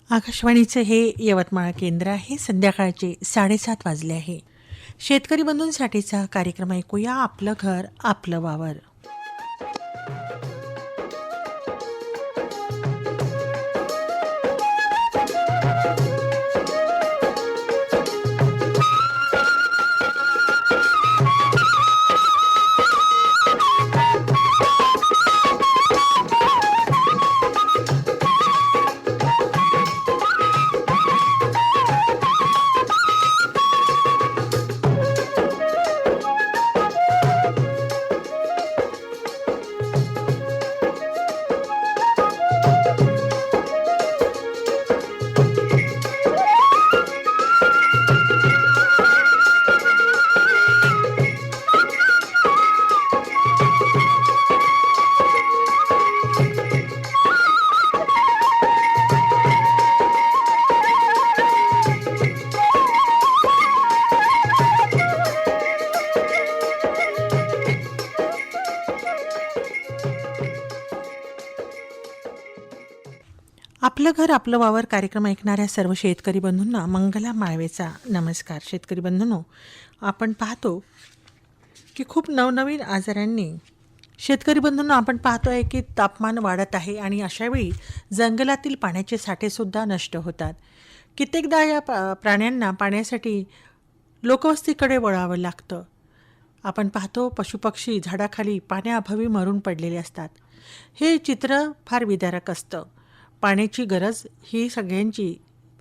आकाशवाणीचे हे यवतमाळ केंद्र आहे. संध्याकाळचे 7:30 वाजले आहे. शेतकरी बंधूंसाठीचा कार्यक्रम ऐकूया. आपलं घर आपलं वावर. आपलं घर आपलं वावर कार्यक्रम ऐकणाऱ्या सर्व शेतकरी बंधूंना मंगला माळवेचा नमस्कार. शेतकरी बंधूंनो, आपण पाहतो की खूप नवनवीन आजारांनी शेतकरी बंधूंना आपण पाहतोय की तापमान वाढत आहे आणि अशावेळी जंगलातील पाण्याचे साठेसुद्धा नष्ट होतात. कित्येकदा या प्राण्यांना पाण्यासाठी लोकवस्तीकडे वळावं लागतं. आपण पाहतो पशुपक्षी झाडाखाली पाण्याअभावी मरून पडलेले असतात. हे चित्र फार विदारक असतं. पाण्याची गरज ही सगळ्यांची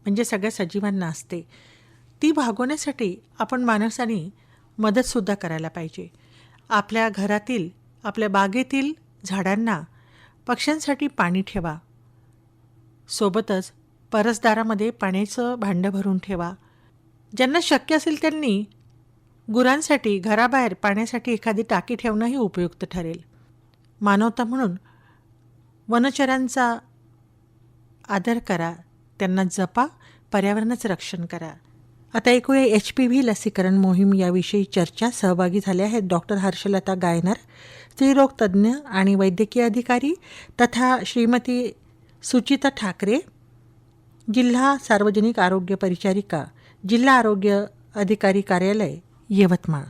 म्हणजे सगळ्या सजीवांना असते. ती भागवण्यासाठी आपण माणसाने मदतसुद्धा करायला पाहिजे. आपल्या घरातील आपल्या बागेतील झाडांना पक्ष्यांसाठी पाणी ठेवा. सोबतच परसदारामध्ये पाण्याचं भांडं भरून ठेवा. ज्यांना शक्य असेल त्यांनी गुरांसाठी घराबाहेर पाण्यासाठी एखादी टाकी ठेवणंही उपयुक्त ठरेल. मानवता म्हणून वनचरांचा आदर करा, त्यांना जपा, पर्यावरणाचं रक्षण करा. आता ऐकूया HPV लसीकरण मोहीम याविषयी चर्चा. सहभागी झाले आहेत डॉक्टर हर्षलता गायनर, स्त्रीरोग तज्ज्ञ आणि वैद्यकीय अधिकारी, तथा श्रीमती सुचिता ठाकरे, जिल्हा सार्वजनिक आरोग्य परिचारिका, जिल्हा आरोग्य अधिकारी कार्यालय, यवतमाळ.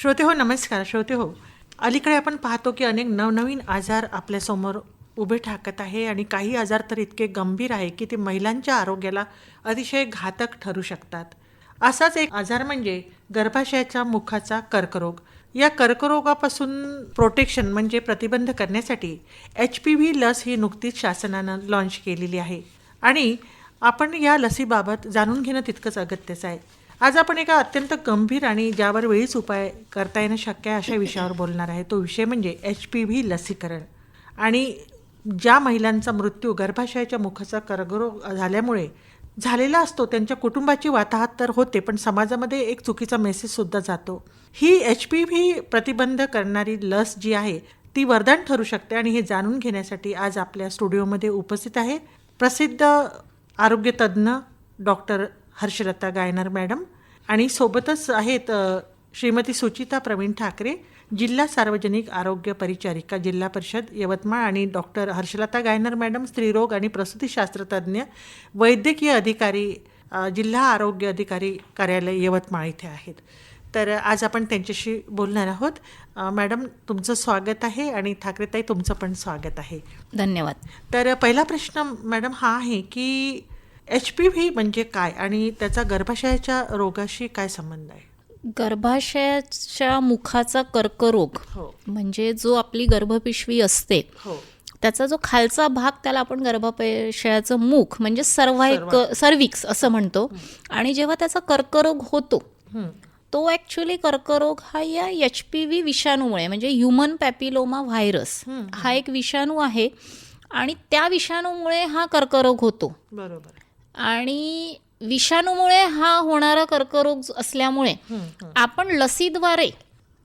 श्रोते हो, नमस्कार. श्रोते हो, अलीकडे आपण पाहतो की अनेक नवनवीन आजार आपल्यासमोर उभे ठाकत आहे आणि काही आजार तर इतके गंभीर आहे की ते महिलांच्या आरोग्याला अतिशय घातक ठरू शकतात. असाच एक आजार म्हणजे गर्भाशयाच्या मुखाचा कर्करोग. या कर्करोगापासून प्रोटेक्शन म्हणजे प्रतिबंध करण्यासाठी HPV लस ही नुकतीच शासनानं लॉन्च केलेली आहे आणि आपण या लसीबाबत जाणून घेणं तितकंच अगत्याचं आहे. आज आपण एका अत्यंत गंभीर आणि ज्यावर वेळीच उपाय करता येणं शक्य आहे अशा विषयावर बोलणार आहे. तो विषय म्हणजे HPV लसीकरण. आणि ज्या महिलांचा मृत्यू गर्भाशयाच्या मुखाचा कर्करोग झाल्यामुळे झालेला असतो त्यांच्या कुटुंबाची वाताहत तर होते, पण समाजामध्ये एक चुकीचा मेसेजसुद्धा जातो. ही HPV प्रतिबंध करणारी लस जी आहे ती वरदान ठरू शकते आणि हे जाणून घेण्यासाठी आज आपल्या स्टुडिओमध्ये उपस्थित आहे प्रसिद्ध आरोग्यतज्ज्ञ डॉक्टर हर्षलता गायनर मॅडम आणि सोबतच आहेत श्रीमती सुचिता प्रवीण ठाकरे, जिल्हा सार्वजनिक आरोग्य परिचारिका, जिल्हा परिषद यवतमाळ, आणि डॉक्टर हर्षलता गायनर मॅडम, स्त्रीरोग आणि प्रसूतीशास्त्र तज्ज्ञ, वैद्यकीय अधिकारी, जिल्हा आरोग्य अधिकारी कार्यालय, यवतमाळ इथे आहेत. तर आज आपण त्यांच्याशी बोलणार आहोत. मॅडम, तुमचं स्वागत आहे आणि ठाकरेताई तुमचं पण स्वागत आहे. धन्यवाद. तर पहिला प्रश्न मॅडम हा आहे की HPV म्हणजे काय आणि त्याचा गर्भाशयाच्या रोगाशी काय संबंध आहे? गर्भाशयाच्या मुखाचा कर्करोग म्हणजे जो आपली गर्भपिशवी असते त्याचा जो खालचा भाग त्याला आपण गर्भाशयाचं मुख म्हणजे सर्व्हिक्स असं म्हणतो. आणि जेव्हा त्याचा कर्करोग होतो तो ॲक्च्युली कर्करोग हा या HPV विषाणूमुळे म्हणजे ह्युमन पॅपिलोमा व्हायरस हा एक विषाणू आहे आणि त्या विषाणूमुळे हा कर्करोग होतो. बरोबर. आणि विषाणूमुळे हा होणारा कर्करोग असल्यामुळे आपण लसीद्वारे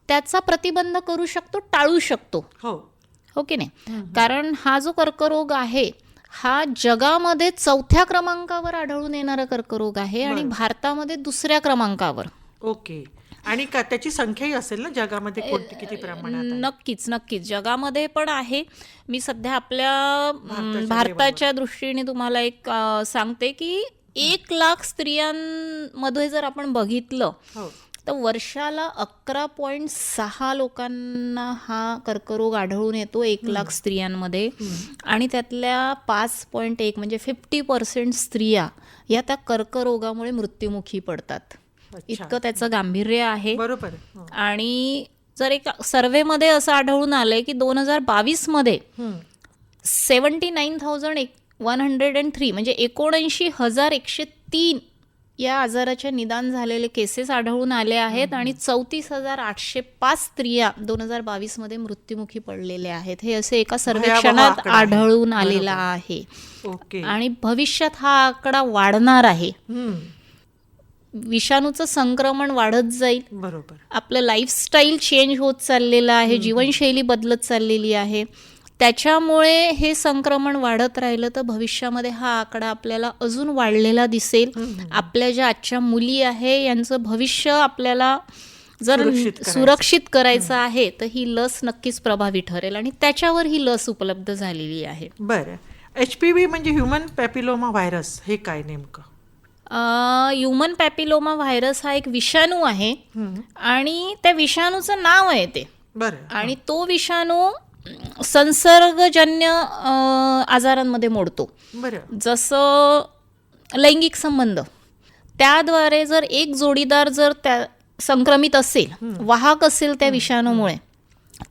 त्याचा प्रतिबंध करू शकतो, टाळू शकतो. हो की नाही? कारण हा जो कर्करोग आहे हा जगामध्ये 4थ्या क्रमांकावर आढळून येणारा कर्करोग आहे आणि भारतामध्ये 2ऱ्या क्रमांकावर. ओके. आणि त्याची संख्याही असेल ना जगामध्ये, कोणती किती प्रमाणात आहे? नक्कीच नक्कीच जगामध्ये पण आहे. मी सध्या आपल्या भारताच्या दृष्टीने तुम्हाला एक सांगते की 1,00,000 स्त्रियांमध्ये जर आपण बघितलं हो. तर वर्षाला 11.6 लोकांना हा कर्करोग आढळून येतो 1,00,000 स्त्रियांमध्ये. आणि त्यातल्या 5.1 म्हणजे 50% स्त्रिया या त्या कर्करोगामुळे मृत्युमुखी पडतात. इतकं त्याचं गांभीर्य आहे. बरोबर. आणि जर एक सर्व्हेमध्ये असं आढळून आलंय की 2022 मध्ये 79,103 म्हणजे 79,103 या आजाराच्या निदान झालेले केसेस आढळून आले आहेत. आणि 34,805 स्त्रिया 2022 मध्ये मृत्युमुखी पडलेल्या आहेत. हे असे एका सर्वेक्षणात आढळून आलेला आहे. ओके. आणि भविष्यात हा आकडा वाढणार आहे. विषाणूचं संक्रमण वाढत जाईल. बरोबर. आपलं लाईफस्टाईल चेंज होत चाललेलं आहे, जीवनशैली बदलत चाललेली आहे. त्याच्यामुळे हे संक्रमण वाढत राहिलं तर भविष्यामध्ये हा आकडा आपल्याला अजून वाढलेला दिसेल. आपल्या ज्या आजच्या मुली आहे यांचं भविष्य आपल्याला जर सुरक्षित करायचं आहे तर ही लस नक्कीच प्रभावी ठरेल. आणि त्याच्यावर ही लस उपलब्ध झालेली आहे. बरं. HPV म्हणजे ह्युमन पॅपिलोमा व्हायरस, हे काय नेमकं? ह्युमन पॅपिलोमा व्हायरस हा एक विषाणू आहे आणि त्या विषाणूचं नाव आहे ते. बरं. आणि तो विषाणू संसर्गजन्य आजारांमध्ये मोडतो. बरं. जसं लैंगिक संबंध, त्याद्वारे जर एक जोडीदार जर त्या संक्रमित असेल, वाहक असेल त्या विषाणूमुळे,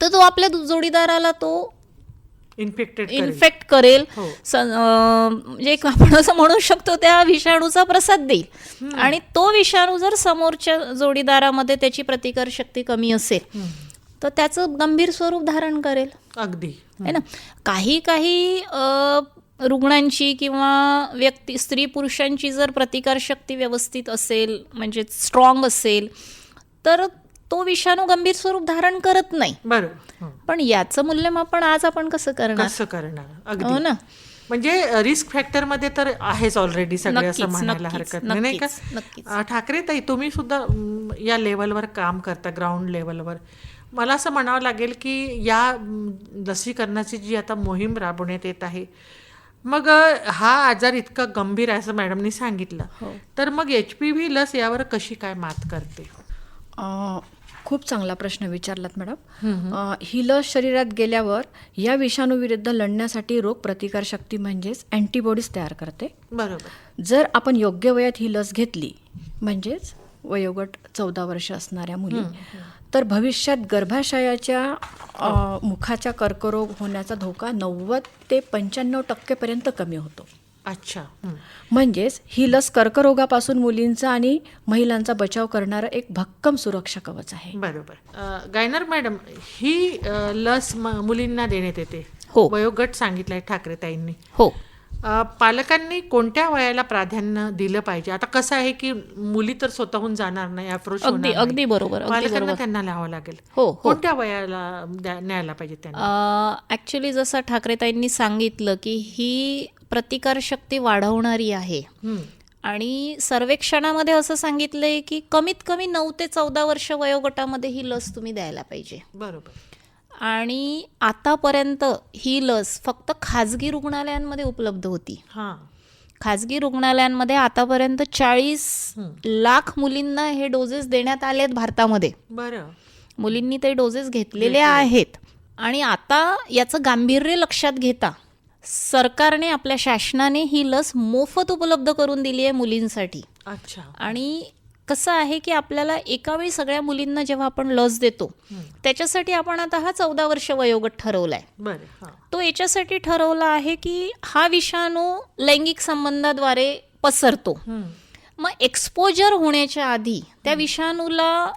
तर तो आपल्या जोडीदाराला तो इन्फेक्ट करेल. म्हणजे आपण असं म्हणू शकतो त्या विषाणूचा प्रसाद देईल. आणि तो विषाणू जर समोरच्या जोडीदारामध्ये त्याची प्रतिकारशक्ती कमी असेल तर त्याचं गंभीर स्वरूप धारण करेल. अगदी है ना. काही रुग्णांची किंवा स्त्री पुरुषांची जर प्रतिकारशक्ती व्यवस्थित असेल, म्हणजे स्ट्रॉंग असेल, तर तो विषाणू गंभीर स्वरूप धारण करत नाही. बरोबर. पण याचं मूल्यमापन आज आपण कसं करणार? अगदी ना. म्हणजे रिस्क फॅक्टर मध्ये तर आहेच ऑलरेडी सगळे, असं म्हणायला हरकत नाही का? ठाकरे ताई, तुम्ही सुद्धा या लेवलवर काम करता, ग्राउंड लेवलवर. मला असं म्हणावं लागेल की या लसीकरणाची जी आता मोहीम राबवण्यात येत आहे, मग हा आजार इतका गंभीर आहे असं मॅडमनी सांगितलं, तर मग HPV लस यावर कशी काय मात करते? खूप चांगला प्रश्न विचारलात मॅडम. ही लस शरीरात गेल्यावर या विषाणूविरुद्ध लढण्यासाठी रोग प्रतिकारशक्ती म्हणजेच अँटीबॉडीज तयार करते. बरोबर. जर आपण योग्य वयात ही लस घेतली, म्हणजेच वयोगट 14 वर्ष असणाऱ्या मुली, तर भविष्यात गर्भाशयाच्या मुखाच्या कर्करोग होण्याचा धोका 90 ते 95% पर्यंत कमी होतो. अच्छा. म्हणजेच ही लस कर्करोगापासून मुलींचा आणि महिलांचा बचाव करणारं एक भक्कम सुरक्षा कवच आहे. बरोबर. गायनर मॅडम, ही लस मुलींना देण्यात येते. हो. वयोगट सांगितलाय ठाकरे ताईंनी. हो. पालकांनी कोणत्या वयाला प्राधान्य दिलं पाहिजे? आता कसं आहे की मुली तर स्वतःहून जाणार नाही, अप्रोच होणार नाही. अगदी बरोबर. पालकांना त्यांना लावावं लागेल. कोणत्या वयाला न्यायला पाहिजे त्यांना? ऍक्च्युली जसं ठाकरेताईंनी सांगितलं की ही प्रतिकारशक्ती वाढवणारी आहे. आणि सर्वेक्षणामध्ये असं सांगितलंय की कमीत कमी 9 ते 14 वर्ष वयोगटामध्ये ही लस तुम्ही द्यायला पाहिजे. बरोबर. आणि आतापर्यंत ही लस फक्त खाजगी रुग्णालयांमध्ये उपलब्ध होती. खाजगी रुग्णालयांमध्ये आतापर्यंत 40 लाख मुलींना हे डोसेस देण्यात आले आहेत भारतामध्ये. बरं. मुलींनी ते डोसेस घेतलेले आहेत. आणि आता याचं गांभीर्य लक्षात घेता सरकारने, आपल्या शासनाने ही लस मोफत उपलब्ध करून दिली आहे मुलींसाठी. अच्छा. आणि कसं आहे की आपल्याला एकावेळी सगळ्या मुलींना जेव्हा आपण लस देतो त्याच्यासाठी आपण आता हा 14 वर्ष वयोगट ठरवलाय. तो याच्यासाठी ठरवला आहे की हा विषाणू लैंगिक संबंधाद्वारे पसरतो. मग एक्सपोजर होण्याच्या आधी, त्या विषाणूला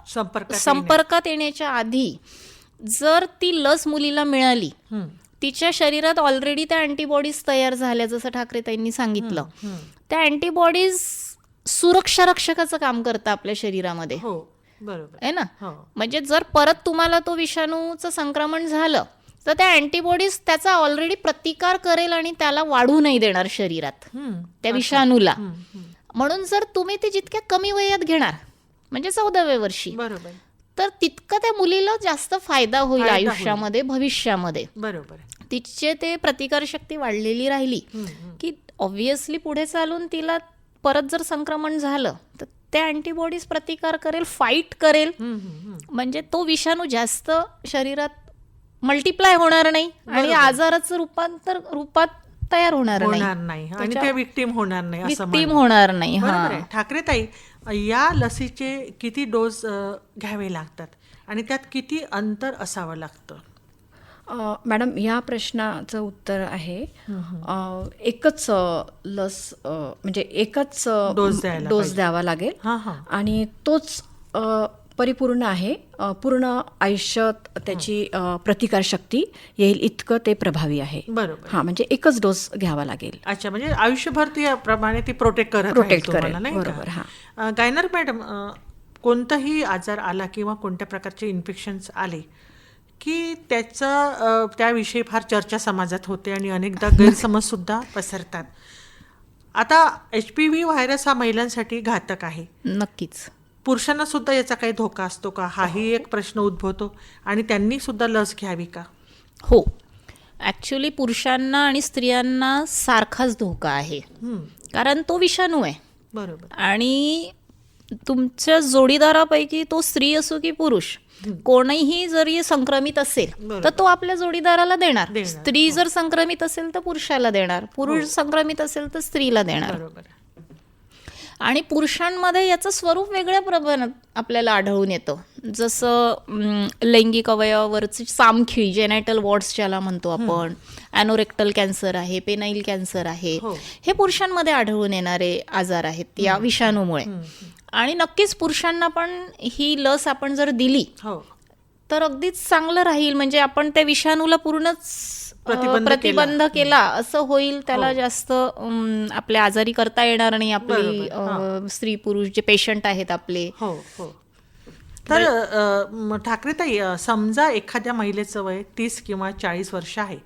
संपर्कात येण्याच्या आधी जर ती लस मुलीला मिळाली, तिच्या शरीरात ऑलरेडी त्या अँटीबॉडीज तयार झाल्या, जसं ठाकरेताईंनी सांगितलं, त्या अँटीबॉडीज सुरक्षा रक्षकाचं काम करतं आपल्या शरीरामध्ये. बरोबर आहे ना. म्हणजे जर परत तुम्हाला तो विषाणूचं संक्रमण झालं तर त्या अँटीबॉडीज त्याचा ऑलरेडी प्रतिकार करेल आणि त्याला वाढू नाही देणार शरीरात त्या विषाणूला. म्हणून जर तुम्ही ते जितक्या कमी वयात घेणार म्हणजे 14व्या वर्षी, बरोबर तर तितकं त्या मुलीला जास्त फायदा होईल फायदा होईल. आयुष्यामध्ये, भविष्यामध्ये. बरोबर. तिचे ते प्रतिकारशक्ती वाढलेली राहिली की ऑब्व्हियसली पुढे चालून तिला परत जर संक्रमण झालं तर त्या अँटीबॉडीज प्रतिकार करेल, फाईट करेल, म्हणजे तो विषाणू जास्त शरीरात मल्टिप्लाय होणार नाही आणि आजाराचं रूपात तयार होणार नाही आणि त्या विक्टीम होणार नाही, असं विक्टीम होणार नाही. बरोबर आहे. ठाकरे ताई, या लसीचे किती डोस घ्यावे लागतात आणि त्यात किती अंतर असावं लागतं? मॅडम, या प्रश्नाचं उत्तर आहे एकच लस म्हणजे एकच डोस द्यावा लागेल आणि तोच परिपूर्ण आहे. पूर्ण आयुष्यात त्याची प्रतिकारशक्ती येईल इतकं ते प्रभावी आहे. बरोबर. हां, म्हणजे एकच डोस घ्यावा लागेल. अच्छा, म्हणजे आयुष्यभर त्याप्रमाणे ती प्रोटेक्ट करेल. बरोबर. हां. गायनर मॅडम, कोणताही आजार आला किंवा कोणत्या प्रकारचे इन्फेक्शन्स आले की त्याविषयी फार चर्चा समाजात होते आणि अनेकदा गैरसमज सुद्धा पसरतात. आता HPV व्हायरस हा महिलांसाठी घातक आहे. नक्कीच. पुरुषांना सुद्धा याचा काही धोका असतो का, हाही एक प्रश्न उद्भवतो आणि त्यांनी सुद्धा लस घ्यावी का? हो, ॲक्च्युली पुरुषांना आणि स्त्रियांना सारखाच धोका आहे, कारण तो विषाणू आहे. बरोबर. आणि तुमच्या जोडीदारापैकी तो स्त्री असो की पुरुष, कोणीही जरी संक्रमित असेल तर तो आपल्या जोडीदाराला देणार. स्त्री जर संक्रमित असेल तर पुरुषाला देणार, पुरुष संक्रमित असेल तर स्त्रीला देणार. बरोबर. आणि पुरुषांमध्ये याचं स्वरूप वेगळ्या प्रमाणात आपल्याला आढळून येतं, जसं लैंगिक अवयवावरची सामखिळी, जेनायटल वॉर्ड्स ज्याला म्हणतो आपण, ॲनोरेक्टल कॅन्सर आहे, पेनाईल कॅन्सर आहे, हे पुरुषांमध्ये आढळून येणारे आजार आहेत या विषाणूमुळे. आणि नक्कीच पुरुषांना पण ही लस आपण जर दिली तर अगदीच चांगलं राहील, म्हणजे आपण त्या विषाणूला पूर्णच प्रतिबंध केला असं होईल. त्याला जास्त आपल्या आजारी करता येणार नाही आपली स्त्री पुरुष जे पेशंट आहेत आपले. तर ठाकरे ताई, समजा एखाद्या महिलेचं वय 30 किंवा 40 वर्ष आहे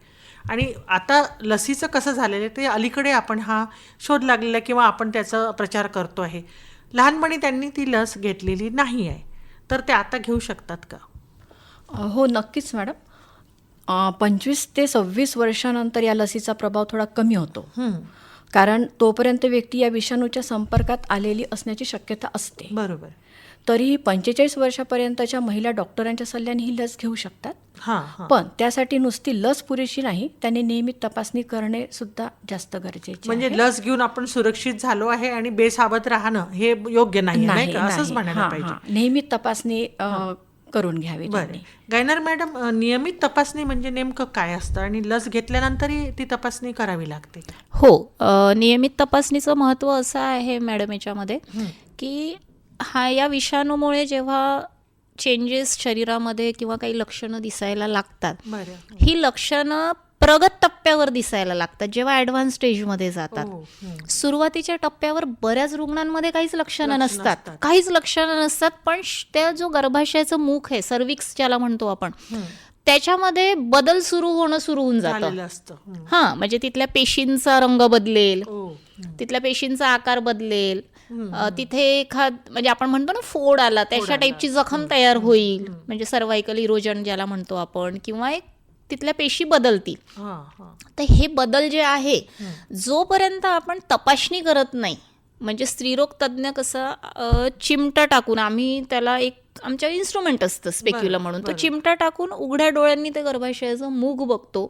आणि आता लसीचं कसं झालेलं आहे ते अलीकडे आपण हा शोध लागलेला किंवा आपण त्याचा प्रचार करतो आहे. लहानपणी त्यांनी ती लस घेतलेली नाही आहे, तर ते आता घेऊ शकतात का? हो, नक्कीच मॅडम. 25 ते 26 वर्षानंतर या लसीचा प्रभाव थोडा कमी होतो, कारण तोपर्यंत व्यक्ती या विषाणूच्या संपर्कात आलेली असण्याची शक्यता असते. बरोबर. तरीही 45 वर्षापर्यंतच्या महिला डॉक्टरांच्या सल्ल्याने ही लस घेऊ शकतात. पण त्यासाठी नुसती लस पुरेशी नाही, त्यांनी नियमित तपासणी करणे सुद्धा जास्त गरजेचे. म्हणजे लस घेऊन आपण सुरक्षित झालो आहे आणि बेसावध राहणं हे योग्य नाही, असंच म्हणायला पाहिजे. नियमित तपासणी करून घ्यावी. गायनर मॅडम, नियमित तपासणी म्हणजे नेमकं काय असतं आणि लस घेतल्यानंतरही ती तपासणी करावी लागते? हो, नियमित तपासणीचं महत्त्व असं आहे मॅडम याच्यामध्ये की या विषाणूमुळे जेव्हा चेंजेस शरीरामध्ये किंवा काही लक्षणं दिसायला लागतात, ही लक्षणं प्रगत टप्प्यावर दिसायला लागतात जेव्हा ॲडव्हान्स स्टेजमध्ये जातात. सुरुवातीच्या टप्प्यावर बऱ्याच रुग्णांमध्ये काहीच लक्षणं नसतात, पण त्या जो गर्भाशयाचं मुख आहे, सर्विक्स ज्याला म्हणतो आपण, त्याच्यामध्ये बदल सुरू होऊन जातं. म्हणजे तिथल्या पेशींचा रंग बदलेल, तिथल्या पेशींचा आकार बदलेल, तिथे म्हणजे आपण म्हणतो ना फोड आला त्याच्या टाईपची जखम तयार होईल, म्हणजे सर्वायकल इरोजन ज्याला म्हणतो आपण, किंवा एक तिथल्या पेशी बदलतील. तर हे बदल जे आहे, जोपर्यंत आपण तपासणी करत नाही, म्हणजे स्त्रीरोग तज्ज्ञ कसं चिमटा टाकून, आम्ही त्याला एक आमच्या इन्स्ट्रुमेंट असतं स्पेक्युलम म्हणून, तो चिमटा टाकून उघड्या डोळ्यांनी ते गर्भाशयाचं मूग बघतो,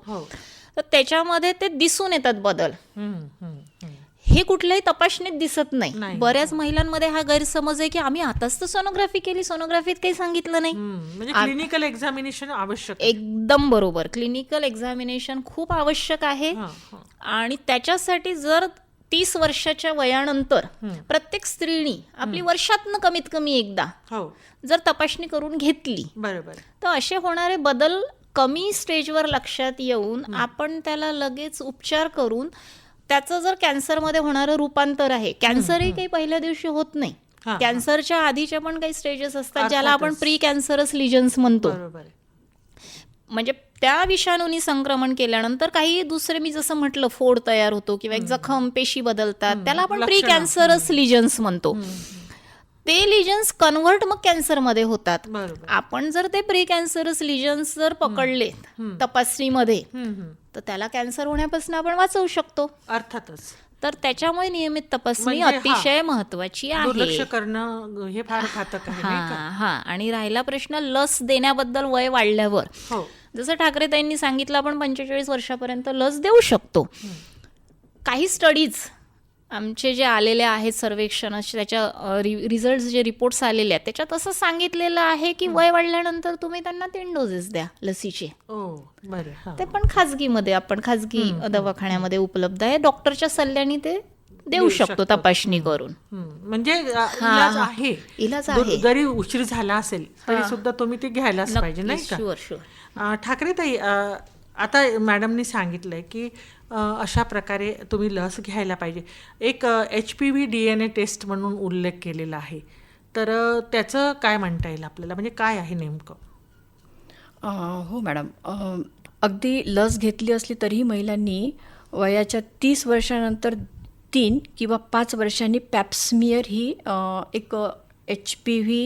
तर त्याच्यामध्ये ते दिसून येतात बदल. हे कुठल्याही तपासणीत दिसत नाही. बऱ्याच महिलांमध्ये हा गैरसमज आहे की आम्ही आताच तर सोनोग्राफी केली, सोनोग्राफीत काही सांगितलं नाही. म्हणजे क्लिनिकल एक्झामिनेशन आवश्यक. एकदम बरोबर, क्लिनिकल एक्झामिनेशन खूप आवश्यक आहे. आणि त्याच्यासाठी जर 30 वर्षाच्या वयानंतर प्रत्येक स्त्रीनी आपली वर्षातनं कमीत कमी एकदा जर तपासणी करून घेतली, बरोबर, तर असे होणारे बदल कमी स्टेजवर लक्षात येऊन आपण त्याला लगेच उपचार करून त्याचं जर कॅन्सरमध्ये होणारं रूपांतर आहे, कॅन्सरही काही पहिल्या दिवशी होत नाही, कॅन्सरच्या आधीच्या पण काही स्टेजेस असतात ज्याला आपण प्री कॅन्सरस लिजन्स म्हणतो. म्हणजे त्या विषाणूनी संक्रमण केल्यानंतर काही दुसरे, मी जसं म्हटलं, फोड तयार होतो किंवा एक जखम, पेशी बदलतात, त्याला आपण प्री कॅन्सरस लिजन्स म्हणतो. ते लिजन्स कन्व्हर्ट मग कॅन्सरमध्ये होतात. बरोबर. आपण जर ते प्री कॅन्सरस लिजन्स जर पकडले तपासणीमध्ये तर त्याला कॅन्सर होण्यापासून आपण वाचवू शकतो. अर्थातच तर त्याच्यामुळे नियमित तपासणी म्हणजे अतिशय महत्वाची दुर्लक्ष आहे. करणं हे फार घातक आहे नाही का? हा. आणि राहिला प्रश्न लस देण्याबद्दल वय वाढल्यावर, हो. जसं ठाकरेताईंनी सांगितलं आपण 45 वर्षापर्यंत लस देऊ शकतो. काही स्टडीज आमचे जे आलेले आहेत सर्वेक्षण, त्याच्या रिझल्ट जे रिपोर्ट्स आलेले आहेत त्याच्यात असं सांगितलेलं आहे की वय वाढल्यानंतर तुम्ही त्यांना 3 डोसेस द्या लसीचे. बरं. हा. ते पण खाजगी दवाखान्यामध्ये उपलब्ध आहे. डॉक्टरच्या सल्ल्याने ते देऊ शकतो तपासणी करून. म्हणजे इलाज आहे. इलाज आहे. जरी उशीर झाला असेल तरी सुद्धा तुम्ही ते घ्यायलाच पाहिजे नाही का? शुअर. ठाकरेताई, आता मॅडमनी सांगितलंय की अशा प्रकारे तुम्ही लस घ्यायला पाहिजे. एक HPV DNA टेस्ट म्हणून उल्लेख केलेला आहे, तर त्याचं काय म्हणता येईल आपल्याला, म्हणजे काय आहे नेमकं? हो मॅडम, अगदी लस घेतली असली तरीही महिलांनी वयाच्या 30 वर्षानंतर 3 किंवा 5 वर्षांनी पॅप्समियर ही एक HPV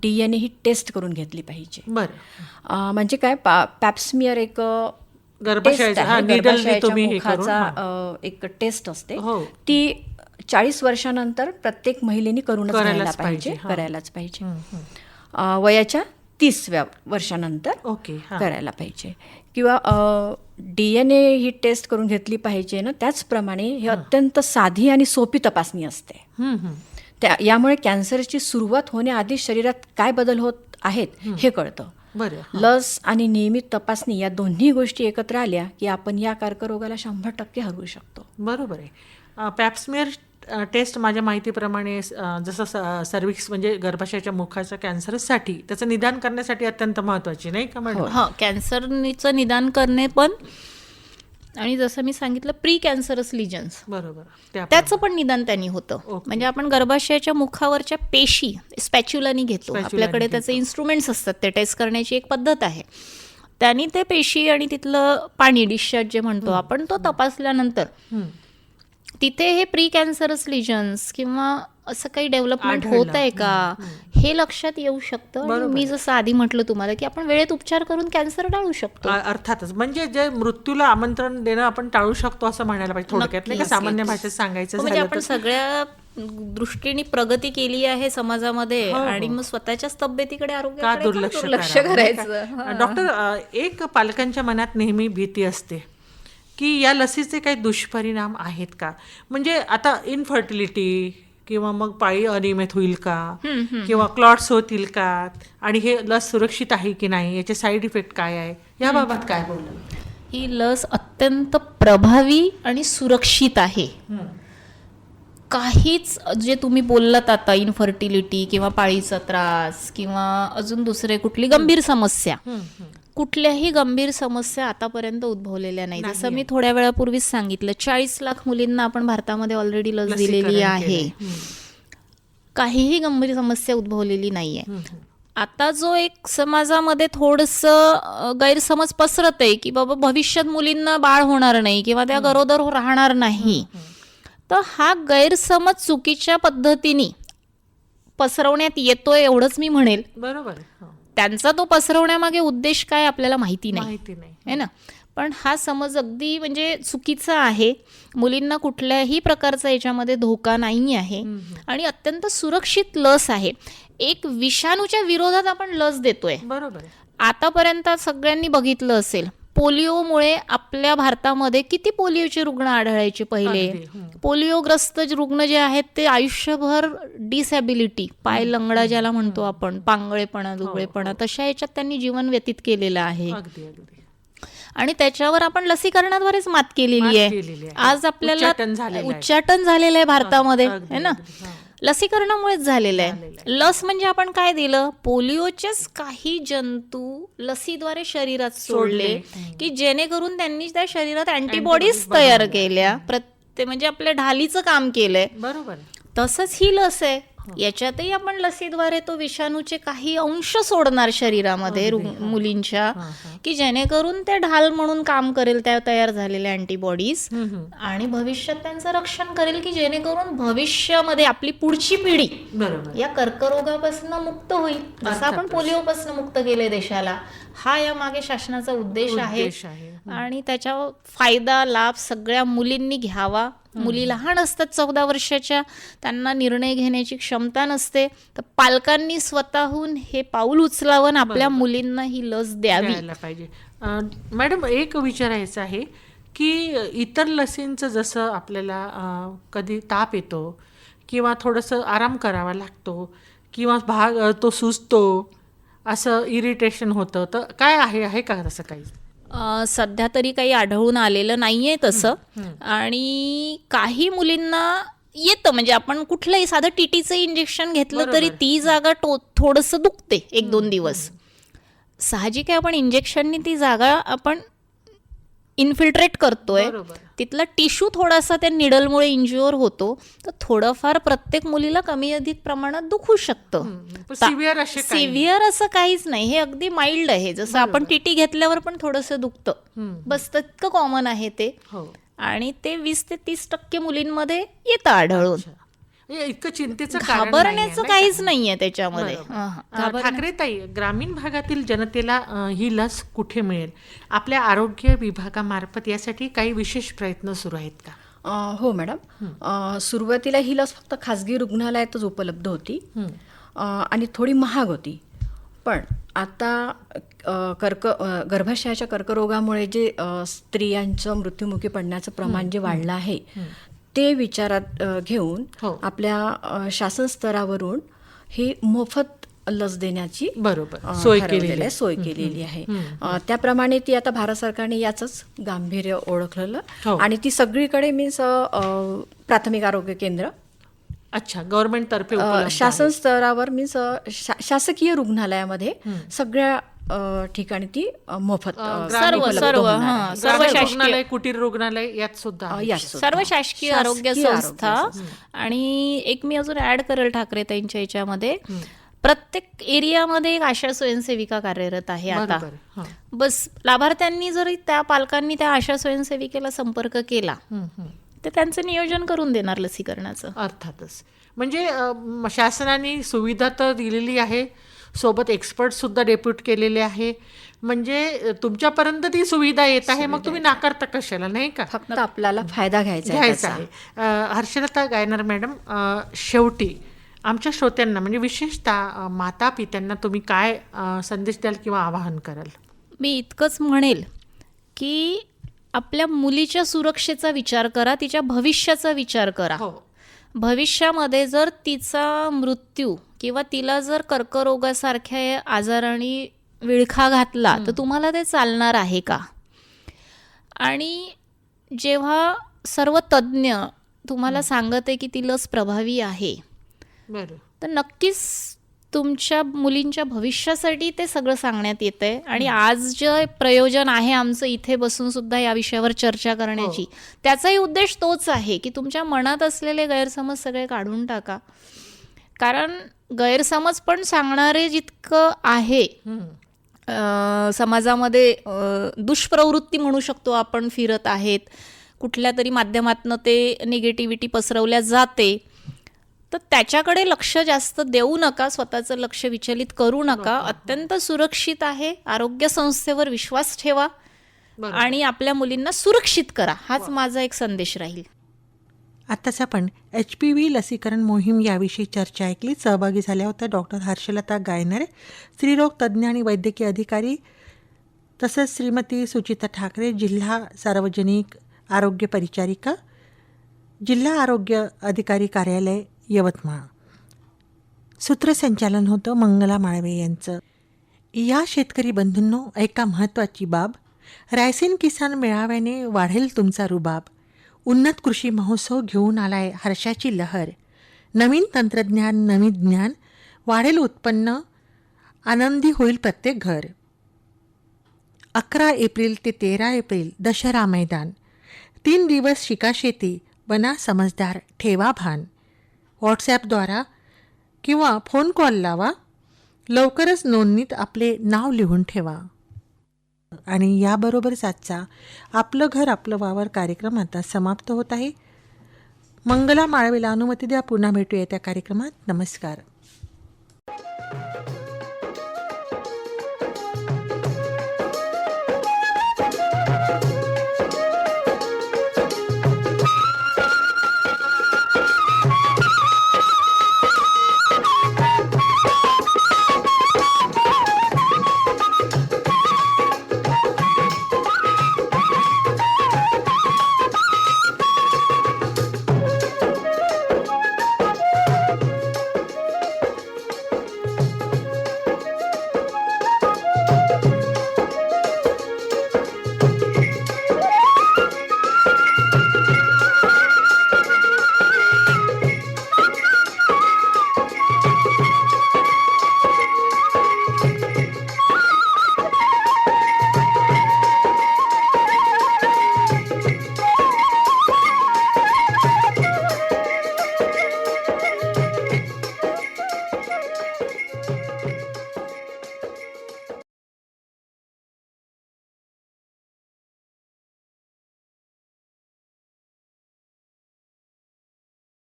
DNA ही टेस्ट करून घेतली पाहिजे. बरं. म्हणजे काय, पॅप्समियर एक गर्भाशयाच्या मुखाचा एक टेस्ट असते. हो. ती 40 वर्षानंतर प्रत्येक महिलेने करायलाच पाहिजे. वयाच्या 30व्या वर्षानंतर करायला पाहिजे. किंवा DNA ही टेस्ट करून घेतली पाहिजे ना. त्याचप्रमाणे हे अत्यंत साधी आणि सोपी तपासणी असते. यामुळे कॅन्सरची सुरुवात होण्याआधी शरीरात काय बदल होत आहेत हे कळतं. लस आणि नियमित तपासणी या दोन्ही गोष्टी एकत्र आल्या की आपण या कर्करोगाला 100% हरवू शकतो. बरोबर आहे. पॅप्समियर टेस्ट माझ्या माहितीप्रमाणे जसं सर्व्हिक्स म्हणजे गर्भाशयाच्या मुखाच्या कॅन्सरसाठी त्याचं निदान करण्यासाठी अत्यंत महत्वाची नाही का मॅडम? हा, कॅन्सरचं निदान करणे पण, आणि जसं मी सांगितलं प्री कॅन्सरस लिजन्स, बरोबर, त्याचं पण निदान त्यांनी होतं. म्हणजे आपण गर्भाशयाच्या मुखावरच्या पेशी स्पॅच्युलानी घेतो. आपल्याकडे त्याचे इन्स्ट्रुमेंट्स असतात, ते टेस्ट करण्याची एक पद्धत आहे. त्यांनी ते पेशी आणि तिथलं पाणी, डिस्चार्ज जे म्हणतो आपण, तो तपासल्यानंतर तिथे हे प्री कॅन्सरस लिजन्स किंवा असं काही डेव्हलपमेंट होत आहे का हे लक्षात येऊ शकतं. आणि मी जसं आधी म्हटलं तुम्हाला की आपण वेळेत उपचार करून कॅन्सर टाळू शकतो. अर्थातच, म्हणजे जे मृत्यूला आमंत्रण देणं आपण टाळू शकतो असं म्हणायला पाहिजे थोडक्यात, नाही का? सामान्य भाषेत सांगायचं म्हणजे झालं आपण सगळ्या दृष्टीने प्रगती केली आहे समाजामध्ये आणि मग स्वतःच्याच तब्येतीकडे, आरोग्याकडे दुर्लक्ष करायचं. डॉक्टर, एक पालकांच्या मनात नेहमी भीती असते की या लसीचे काही दुष्परिणाम आहेत का? म्हणजे आता इनफर्टिलिटी किंवा मग पाळी अनियमित होईल का, किंवा क्लॉट्स होतील का, आणि हे लस सुरक्षित आहे की नाही, याचे साईड इफेक्ट काय आहे, याबाबत काय बोललं? ही लस अत्यंत प्रभावी आणि सुरक्षित आहे. काहीच जे तुम्ही बोललात आता, इनफर्टिलिटी किंवा पाळीचा त्रास किंवा अजून दुसरे कुठली गंभीर समस्या, कुठल्याही गंभीर समस्या आतापर्यंत उद्भवलेल्या नाही. जसं मी थोड्या वेळापूर्वीच सांगितलं, 40 लाख मुलींना आपण भारतामध्ये ऑलरेडी लस दिलेली आहे. काहीही गंभीर समस्या उद्भवलेली नाहीये. आता जो एक समाजामध्ये थोडंसं गैरसमज पसरत आहे की बाबा भविष्यात मुलींना बाळ होणार नाही किंवा त्या गरोदर राहणार नाही, तर हा गैरसमज चुकीच्या पद्धतीने पसरवण्यात येतोय एवढंच मी म्हणेल. बरोबर. त्यांचा तो पसरवण्यामागे उद्देश काय आपल्याला माहिती नाही है ना. पण हा समज अगदी म्हणजे चुकीचा आहे. मुलींना कुठल्याही प्रकारचा याच्यामध्ये धोका नाही आहे आणि अत्यंत सुरक्षित लस आहे. एक विषाणूच्या विरोधात आपण लस देतोय. बरोबर. आतापर्यंत सगळ्यांनी बघितलं असेल, पोलिओमुळे आपल्या भारतामध्ये किती पोलिओचे रुग्ण आढळायचे पहिले. पोलिओग्रस्त रुग्ण जे आहेत ते आयुष्यभर डिसॅबिलिटी, पाय लंगडा ज्याला म्हणतो आपण, पांगळेपणा, दुबळेपणा, तशा याच्यात त्यांनी जीवन व्यतीत केलेलं आहे. आणि त्याच्यावर आपण लसीकरणाद्वारेच मात केलेली आहे. आज आपल्याला उच्चाटन झालेलं आहे भारतामध्ये, है ना. लसीकरणामुळेच झालेलं आहे. लस म्हणजे आपण काय दिलं, पोलिओचेच काही जंतू लसीद्वारे शरीरात सोडले की जेणेकरून त्यांनी त्या शरीरात अँटीबॉडीज तयार केल्या, म्हणजे आपल्या ढालीचं काम केलंय. बरोबर. तसंच ही लस आहे. याच्यातही आपण लसीद्वारे तो विषाणूचे काही अंश सोडणार शरीरामध्ये मुलींच्या, की जेणेकरून ते ढाल म्हणून काम करेल त्या तयार झालेल्या अँटीबॉडीज, आणि भविष्यात त्यांचं रक्षण करेल, की जेणेकरून भविष्यामध्ये आपली पुढची पिढी या कर्करोगापासून मुक्त होईल. जसं आपण पोलिओपासून मुक्त केले देशाला, हा या मागे शासनाचा उद्देश आहे. आणि त्याचा फायदा लाभ सगळ्या मुलींनी घ्यावा. मुली लहान असतात 14 वर्षाच्या, त्यांना निर्णय घेण्याची क्षमता नसते, तर पालकांनी स्वतःहून हे पाऊल उचलावं आणि आपल्या मुलींना ही लस द्यावी पाहिजे. मॅडम, एक विचारायचं आहे की इतर लसींचं जसं आपल्याला कधी ताप येतो किंवा थोडंसं आराम करावा लागतो किंवा तो सुजतो, असं इरिटेशन होतं, तर काय आहे का तसं काही? सध्या तरी काही आढळून आलेलं नाहीये तसं. आणि काही मुलींना येतं, म्हणजे आपण कुठलंही साधं टीटीचं इंजेक्शन घेतलं तरी ती जागा थोडंसं दुखते 1-2 दिवस. साहजिक आहे, आपण इंजेक्शननी ती जागा आपण इन्फिल्ट्रेट करतोय, तिथला टिश्यू थोडासा त्या निडलमुळे इंज्युअर होतो, तर थोडंफार प्रत्येक मुलीला कमी अधिक प्रमाणात दुखू शकतं. सिव्हिअर असं काहीच नाही, हे अगदी माइल्ड आहे. जसं आपण टीटी घेतल्यावर पण थोडंसं दुखतं, बस तितकं कॉमन आहे ते. आणि ते 20 ते 30% मुलींमध्ये येतं आढळून. इतकं चिंतेचं घाबरण्याचं काहीच नाहीये त्याच्यामध्ये. ठाकरेताई, ग्रामीण भागातील जनतेला ही लस कुठे मिळेल? आपल्या आरोग्य विभागामार्फत यासाठी काही विशेष प्रयत्न सुरू आहेत का? हो मॅडम, सुरुवातीला ही लस फक्त खाजगी रुग्णालयातच उपलब्ध होती आणि थोडी महाग होती. पण आता गर्भाशयाच्या कर्करोगामुळे जे स्त्रियांचं मृत्युमुखी पडण्याचं प्रमाण जे वाढलं आहे, ते विचारात घेऊन आपल्या शासन स्तरावरून ही मोफत लस देण्याची सोय केलेली आहे. त्याप्रमाणे ती आता भारत सरकारने याचंच गांभीर्य ओळखलेलं आणि ती सगळीकडे मीन्स प्राथमिक आरोग्य केंद्र, गव्हर्नमेंट तर्फे शासन स्तरावर मीन्स शासकीय रुग्णालयामध्ये सगळ्या ठिकाणी ती मोफत, सर्व रुग्णालय, कुटीर रुग्णालय यात सुद्धा सर्व शासकीय आरोग्य संस्था. आणि एक मी अजून ऍड करेल ठाकरे त्यांच्या याच्यामध्ये, प्रत्येक एरियामध्ये एक आशा स्वयंसेविका कार्यरत आहे आता. बस लाभार्थ्यांनी जर त्या पालकांनी त्या आशा स्वयंसेविकेला संपर्क केला तर त्यांचं नियोजन करून देणार लसीकरणाचं. अर्थातच, म्हणजे शासनाने सुविधा तर दिलेली आहे, सोबत एक्सपर्ट सुद्धा डेप्यूट केलेले आहे, म्हणजे तुमच्यापर्यंत ती सुविधा येत आहे, मग तुम्ही नाकारता कशाला, नाही का? फक्त आपल्याला फायदा घ्यायचा आहे. हर्षलता गायणार मॅडम, शेवटी आमच्या श्रोत्यांना, म्हणजे विशेषतः माता पित्यांना तुम्ही काय संदेश द्याल किंवा आवाहन कराल? मी इतकंच म्हणेल की आपल्या मुलीच्या सुरक्षेचा विचार करा, तिच्या भविष्याचा विचार करा. भविष्यामध्ये जर तिचा मृत्यू किंवा तिला जर कर्करोगासारख्या आजाराने विळखा घातला तर तुम्हाला ते चालणार आहे का? आणि जेव्हा सर्व तज्ज्ञ तुम्हाला सांगत आहे की ती लस प्रभावी आहे, तर नक्कीच तुमच्या मुलींच्या भविष्यासाठी ते सगळं सांगण्यात येत आहे. आणि आज जे प्रयोजन आहे आमचं इथे बसून सुद्धा या विषयावर चर्चा करण्याची, त्याचाही उद्देश तोच आहे की तुमच्या मनात असलेले गैरसमज सगळे काढून टाका. कारण गैरसमज पण सांगणारे जितकं आहे, समाजामध्ये दुष्प्रवृत्ती म्हणू शकतो आपण फिरत आहेत, कुठल्या तरी माध्यमातनं ते निगेटिव्हिटी पसरवल्या जाते, तर त्याच्याकडे लक्ष जास्त देऊ नका, स्वतःचं लक्ष विचलित करू नका. अत्यंत सुरक्षित आहे. आरोग्य संस्थेवर विश्वास ठेवा आणि आपल्या मुलींना सुरक्षित करा, हाच माझा एक संदेश राहील. आत्ताच आपण HPV लसीकरण मोहीम याविषयी चर्चा ऐकली. सहभागी झाल्या होत्या डॉक्टर हर्षलता गायनरे, स्त्रीरोग तज्ज्ञ आणि वैद्यकीय अधिकारी, तसंच श्रीमती सुचिता ठाकरे, जिल्हा सार्वजनिक आरोग्य परिचारिका, जिल्हा आरोग्य अधिकारी कार्यालय, यवतमाळ. सूत्रसंचालन होतं मंगला माळवे यांचं. या शेतकरी बंधूंनो, एका महत्त्वाची बाब, रायसेन किसान मेळाव्याने वाढेल तुमचा रुबाब. उन्नत कृषी महोत्सव घेऊन आलाय हर्षाची लहर. नवीन तंत्रज्ञान, नवीन ज्ञान, वाढेल उत्पन्न, आनंदी होईल प्रत्येक घर. 11 एप्रिल ते 13 एप्रिल दशहरा मैदान. 3 दिवस शिका शेती, बना समजदार, ठेवा भान. व्हॉट्सॲपद्वारा किंवा फोन कॉल लावा. लवकरच नोंदणीत आपले नाव लिहून ठेवा. आणि याबरोबरच आजचा आपलं घर आपलं वावर कार्यक्रम आता समाप्त होत आहे. मंगला माळवेला अनुमती द्या. पुन्हा भेटूया त्या कार्यक्रमात. नमस्कार.